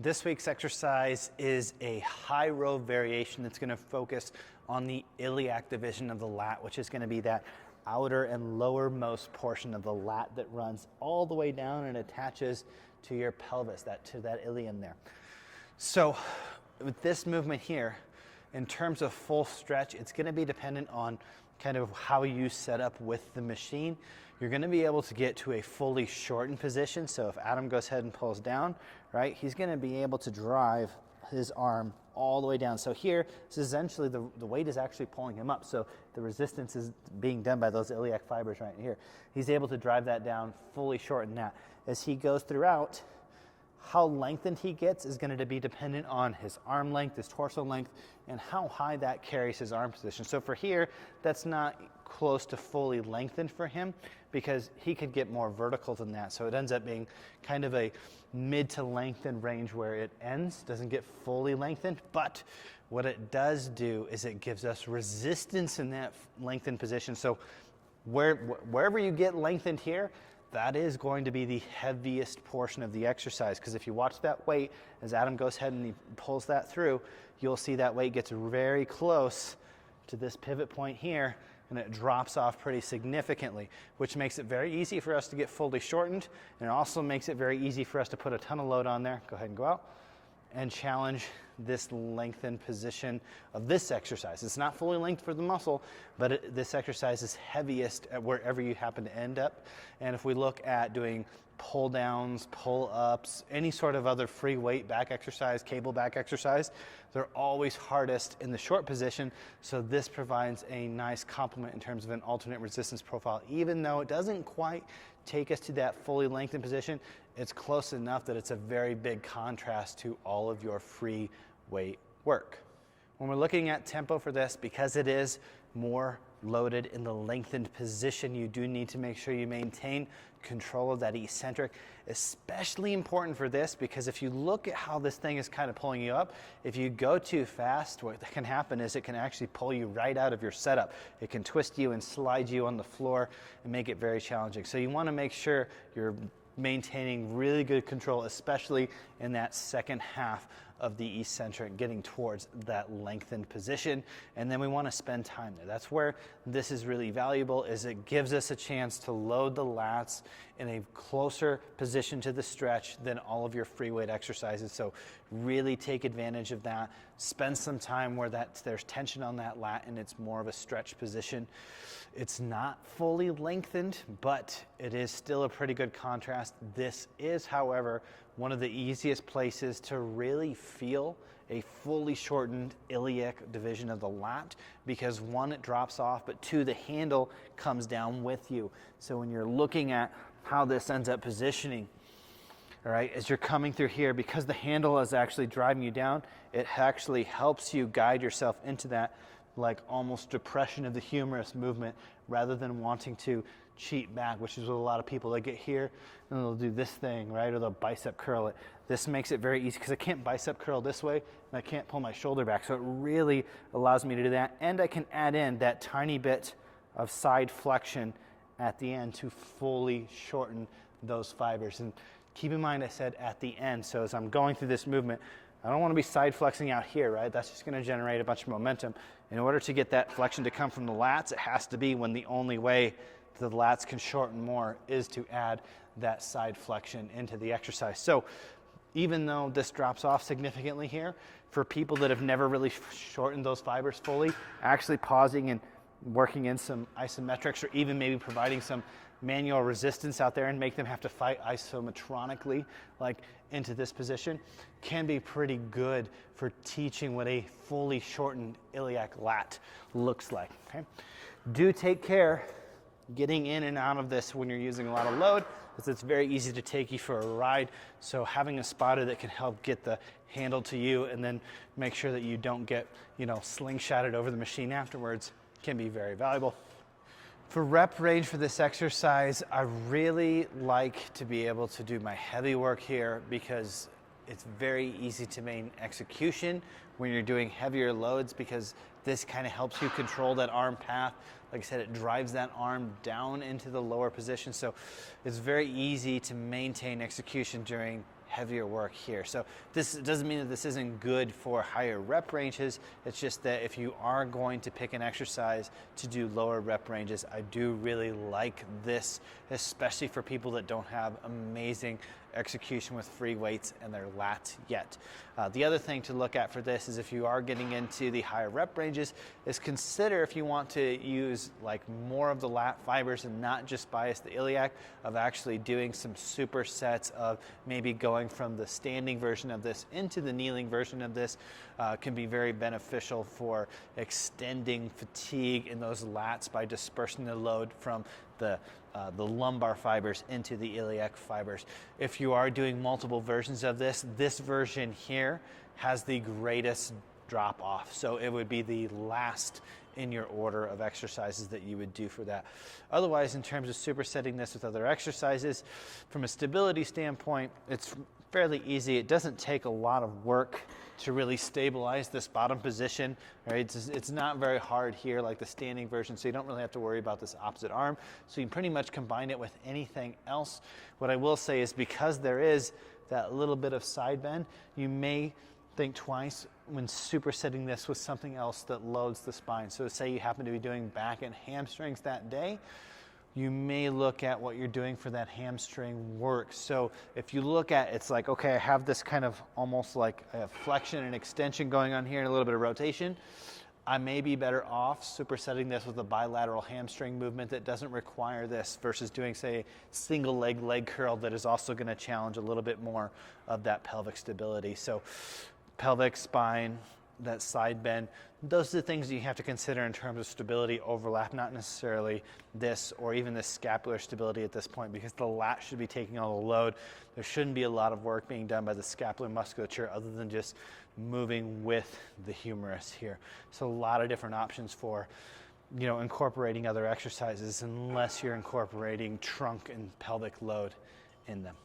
This week's exercise is a high row variation that's going to focus on the iliac division of the lat, which is going to be that outer and lowermost portion of the lat that runs all the way down and attaches to your pelvis, to that ilium there. So with this movement here, in terms of full stretch, it's going to be dependent on kind of how you set up with the machine. You're going to be able to get to a fully shortened position. So if Adam goes ahead and pulls down, right, he's going to be able to drive his arm all the way down. So here, this is essentially the weight is actually pulling him up. So the resistance is being done by those iliac fibers right here. He's able to drive that down, fully shorten that. As he goes throughout, how lengthened he gets is going to be dependent on his arm length, his torso length, and how high that carries his arm position. So for here, that's not close to fully lengthened for him because he could get more vertical than that. So it ends up being kind of a mid to lengthened range where it ends, doesn't get fully lengthened, but what it does do is it gives us resistance in that lengthened position. So wherever you get lengthened here, that is going to be the heaviest portion of the exercise, because if you watch that weight, as Adam goes ahead and he pulls that through, you'll see that weight gets very close to this pivot point here, and it drops off pretty significantly, which makes it very easy for us to get fully shortened, and it also makes it very easy for us to put a ton of load on there. Go ahead and go out and challenge this lengthened position of this exercise. It's not fully linked for the muscle, but this exercise is heaviest at wherever you happen to end up. And if we look at doing pull downs, pull ups, any sort of other free weight back exercise, cable back exercise, they're always hardest in the short position. So this provides a nice complement in terms of an alternate resistance profile. Even though it doesn't quite take us to that fully lengthened position, it's close enough that it's a very big contrast to all of your free weight work. When we're looking at tempo for this, because it is more loaded in the lengthened position, you do need to make sure you maintain control of that eccentric. Especially important for this because if you look at how this thing is kind of pulling you up, if you go too fast, what can happen is it can actually pull you right out of your setup. It can twist you and slide you on the floor and make it very challenging. So you want to make sure you're maintaining really good control, especially in that second half of the eccentric, getting towards that lengthened position. And then we want to spend time there. That's where this is really valuable, is it gives us a chance to load the lats in a closer position to the stretch than all of your free weight exercises. So really take advantage of that. Spend some time where there's tension on that lat and it's more of a stretch position. It's not fully lengthened, but it is still a pretty good contrast. This is, however, one of the easiest places to really feel a fully shortened iliac division of the lat because one, it drops off, but two, the handle comes down with you. So when you're looking at how this ends up positioning, all right, as you're coming through here, because the handle is actually driving you down, it actually helps you guide yourself into that like almost depression of the humerus movement rather than wanting to cheat back, which is what a lot of people, they get here and they'll do this thing, right? Or they'll bicep curl it. This makes it very easy because I can't bicep curl this way and I can't pull my shoulder back. So it really allows me to do that. And I can add in that tiny bit of side flexion at the end to fully shorten those fibers. And keep in mind, I said at the end. So as I'm going through this movement, I don't want to be side flexing out here, right? That's just going to generate a bunch of momentum. In order to get that flexion to come from the lats, it has to be when the only way the lats can shorten more is to add that side flexion into the exercise. So even though this drops off significantly here, for people that have never really shortened those fibers fully, actually pausing and working in some isometrics or even maybe providing some manual resistance out there and make them have to fight isometronically like into this position can be pretty good for teaching what a fully shortened iliac lat looks like. Okay? Do take care getting in and out of this when you're using a lot of load, because it's very easy to take you for a ride. So having a spotter that can help get the handle to you and then make sure that you don't get, slingshotted over the machine afterwards can be very valuable. For rep range for this exercise, I really like to be able to do my heavy work here because it's very easy to maintain execution when you're doing heavier loads because this kind of helps you control that arm path. Like I said, it drives that arm down into the lower position. So it's very easy to maintain execution during heavier work here. So this doesn't mean that this isn't good for higher rep ranges. It's just that if you are going to pick an exercise to do lower rep ranges, I do really like this, especially for people that don't have amazing execution with free weights and their lats yet. The other thing to look at for this is if you are getting into the higher rep ranges, is consider if you want to use like more of the lat fibers and not just bias the iliac, of actually doing some supersets of maybe going from the standing version of this into the kneeling version of this. Can be very beneficial for extending fatigue in those lats by dispersing the load from the lumbar fibers into the iliac fibers. If you are doing multiple versions of this, this version here has the greatest drop off. So it would be the last in your order of exercises that you would do for that. Otherwise, in terms of supersetting this with other exercises, from a stability standpoint, it's fairly easy. It doesn't take a lot of work to really stabilize this bottom position, right? It's not very hard here like the standing version, so you don't really have to worry about this opposite arm. So you can pretty much combine it with anything else. What I will say is because there is that little bit of side bend, you may think twice when supersetting this with something else that loads the spine. So say you happen to be doing back and hamstrings that day, you may look at what you're doing for that hamstring work. So if you look at, it's like, okay, I have this kind of almost like a flexion and extension going on here and a little bit of rotation. I may be better off supersetting this with a bilateral hamstring movement that doesn't require this versus doing, say, single leg curl that is also going to challenge a little bit more of that pelvic stability. So pelvic, spine, that side bend, those are the things you have to consider in terms of stability overlap, not necessarily this or even this scapular stability at this point, because the lat should be taking all the load. There shouldn't be a lot of work being done by the scapular musculature other than just moving with the humerus here. So a lot of different options for, you know, incorporating other exercises unless you're incorporating trunk and pelvic load in them.